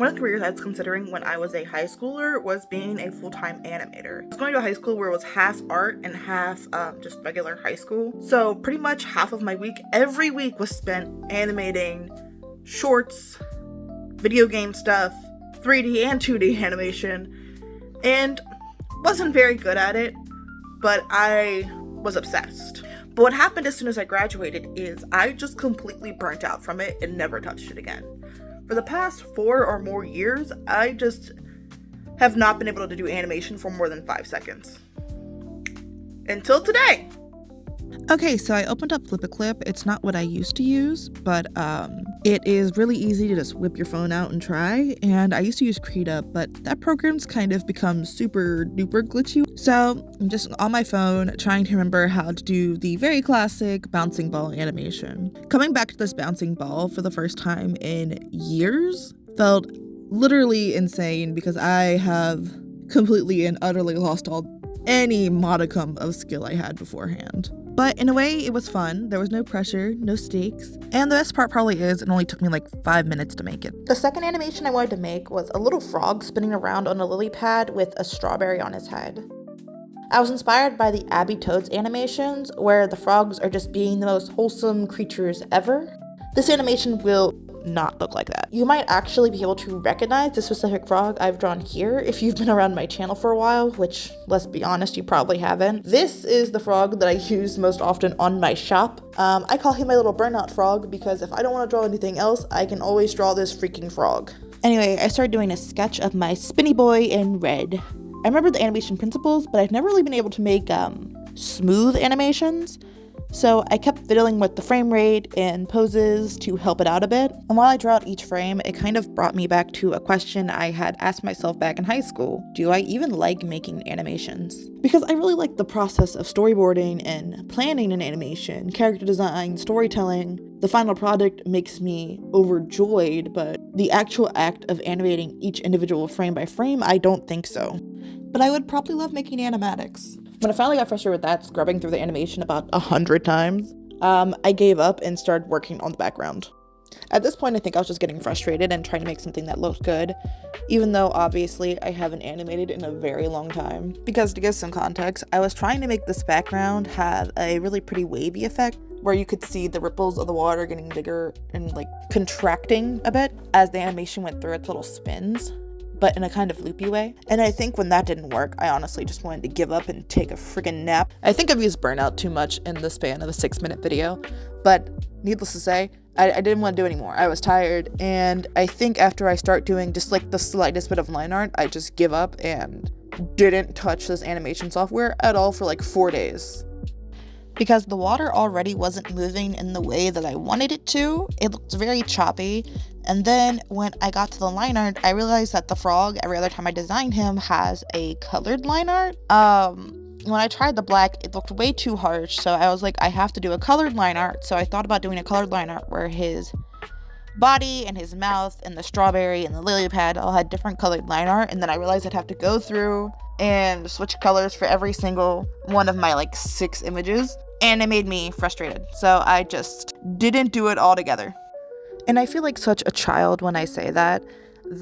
One of the careers I was considering when I was a high schooler was being a full-time animator. I was going to a high school where it was half art and half just regular high school. So pretty much half of my week, every week, was spent animating shorts, video game stuff, 3D and 2D animation, and wasn't very good at it, but I was obsessed. But what happened as soon as I graduated is I just completely burnt out from it and never touched it again. For the past 4 or more years, I just have not been able to do animation for more than 5 seconds. Until today. Okay, so I opened up Flip-A-Clip. It's not what I used to use, but it is really easy to just whip your phone out and try. And I used to use CreateUp, but that program's kind of become super duper glitchy. So I'm just on my phone trying to remember how to do the very classic bouncing ball animation. Coming back to this bouncing ball for the first time in years felt literally insane because I have completely and utterly lost any modicum of skill I had beforehand. But in a way, it was fun. There was no pressure, no stakes. And the best part probably is it only took me like 5 minutes to make it. The second animation I wanted to make was a little frog spinning around on a lily pad with a strawberry on his head. I was inspired by the Abby Toads animations, where the frogs are just being the most wholesome creatures ever. This animation will not look like that. You might actually be able to recognize the specific frog I've drawn here if you've been around my channel for a while, which, let's be honest, you probably haven't. This is the frog that I use most often on my shop. I call him my little burnout frog because if I don't want to draw anything else, I can always draw this freaking frog. Anyway, I started doing a sketch of my spinny boy in red. I remember the animation principles, but I've never really been able to make smooth animations. So I kept fiddling with the frame rate and poses to help it out a bit. And while I drew out each frame, it kind of brought me back to a question I had asked myself back in high school. Do I even like making animations? Because I really like the process of storyboarding and planning an animation, character design, storytelling. The final product makes me overjoyed, but the actual act of animating each individual frame by frame, I don't think so. But I would probably love making animatics. When I finally got frustrated with that, scrubbing through the animation about 100 times, I gave up and started working on the background. At this point, I think I was just getting frustrated and trying to make something that looked good, even though obviously I haven't animated in a very long time. Because to give some context, I was trying to make this background have a really pretty wavy effect, where you could see the ripples of the water getting bigger and like contracting a bit as the animation went through its little spins, but in a kind of loopy way. And I think when that didn't work, I honestly just wanted to give up and take a friggin' nap. I think I've used burnout too much in the span of a 6-minute video, but needless to say, I didn't want to do anymore. I was tired, and I think after I start doing just like the slightest bit of line art, I just give up and didn't touch this animation software at all for like 4 days. Because the water already wasn't moving in the way that I wanted it to. It looked very choppy. And then when I got to the line art, I realized that the frog, every other time I designed him, has a colored line art. When I tried the black, it looked way too harsh. So I was like, I have to do a colored line art. So I thought about doing a colored line art where his body and his mouth and the strawberry and the lily pad all had different colored line art. And then I realized I'd have to go through and switch colors for every single one of my like 6 images. And it made me frustrated. So I just didn't do it all together. And I feel like such a child when I say that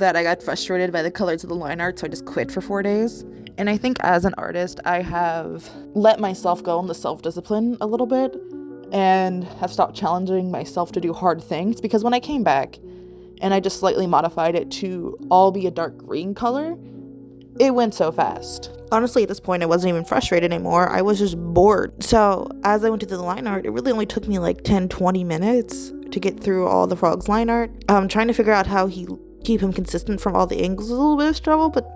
I got frustrated by the colors of the line art, so I just quit for 4 days. And I think as an artist, I have let myself go in the self-discipline a little bit and have stopped challenging myself to do hard things, because when I came back and I just slightly modified it to all be a dark green color, it went so fast. Honestly, at this point, I wasn't even frustrated anymore. I was just bored. So as I went to do the line art, it really only took me like 10-20 minutes to get through all the frog's line art. Trying to figure out how keep him consistent from all the angles is a little bit of struggle, but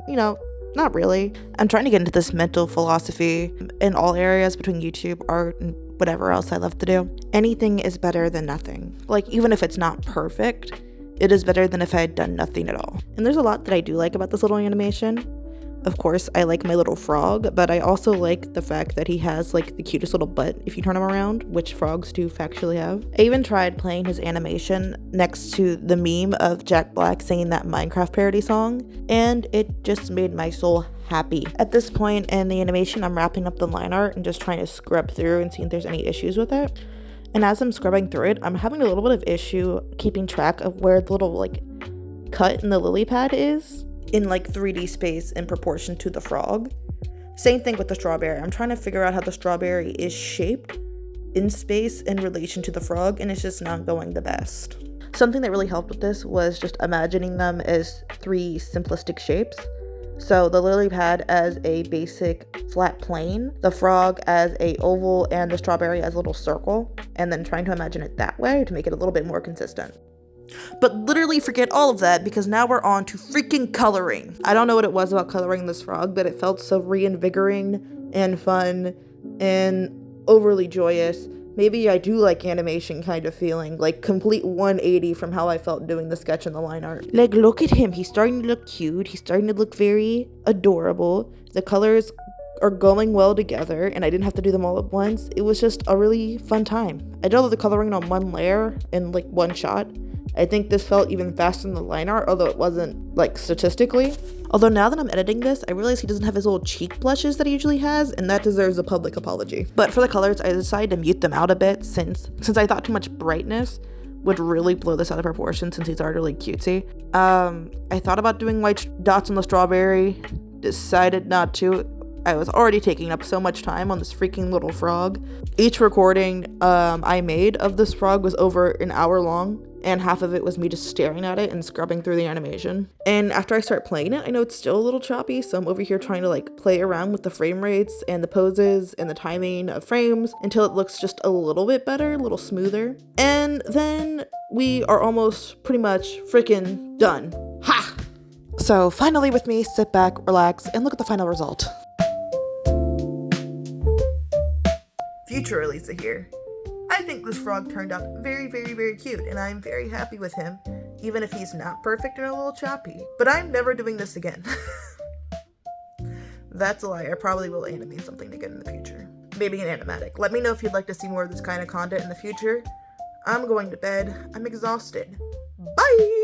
not really. I'm trying to get into this mental philosophy in all areas between YouTube, art, and whatever else I love to do. Anything is better than nothing. Like, even if it's not perfect, it is better than if I had done nothing at all. And there's a lot that I do like about this little animation. Of course, I like my little frog, but I also like the fact that he has like the cutest little butt if you turn him around, which frogs do factually have. I even tried playing his animation next to the meme of Jack Black singing that Minecraft parody song, and it just made my soul happy. At this point in the animation, I'm wrapping up the line art and just trying to scrub through and see if there's any issues with it. And as I'm scrubbing through it, I'm having a little bit of issue keeping track of where the little like cut in the lily pad is in like 3D space in proportion to the frog. Same thing with the strawberry. I'm trying to figure out how the strawberry is shaped in space in relation to the frog, and it's just not going the best. Something that really helped with this was just imagining them as 3 simplistic shapes. So the lily pad as a basic flat plane, the frog as a oval, and the strawberry as a little circle, and then trying to imagine it that way to make it a little bit more consistent. But literally forget all of that because now we're on to freaking coloring. I don't know what it was about coloring this frog, but it felt so reinvigorating and fun and overly joyous. Maybe I do like animation kind of feeling, like complete 180 from how I felt doing the sketch and the line art. Like, look at him. He's starting to look cute. He's starting to look very adorable. The colors are going well together, and I didn't have to do them all at once. It was just a really fun time. I did all the coloring on one layer in like one shot. I think this felt even faster than the line art, although it wasn't, like, statistically. Although now that I'm editing this, I realize he doesn't have his little cheek blushes that he usually has, and that deserves a public apology. But for the colors, I decided to mute them out a bit since I thought too much brightness would really blow this out of proportion since he's already really cutesy. I thought about doing white dots on the strawberry, decided not to. I was already taking up so much time on this freaking little frog. Each recording I made of this frog was over an hour long, and half of it was me just staring at it and scrubbing through the animation. And after I start playing it, I know it's still a little choppy, so I'm over here trying to like play around with the frame rates and the poses and the timing of frames until it looks just a little bit better, a little smoother. And then we are almost pretty much freaking done. Ha! So finally with me, sit back, relax, and look at the final result. Future Elisa here. I think this frog turned out very, very, very cute, and I'm very happy with him, even if he's not perfect and a little choppy. But I'm never doing this again. That's a lie. I probably will animate something again in the future. Maybe an animatic. Let me know if you'd like to see more of this kind of content in the future. I'm going to bed. I'm exhausted. Bye!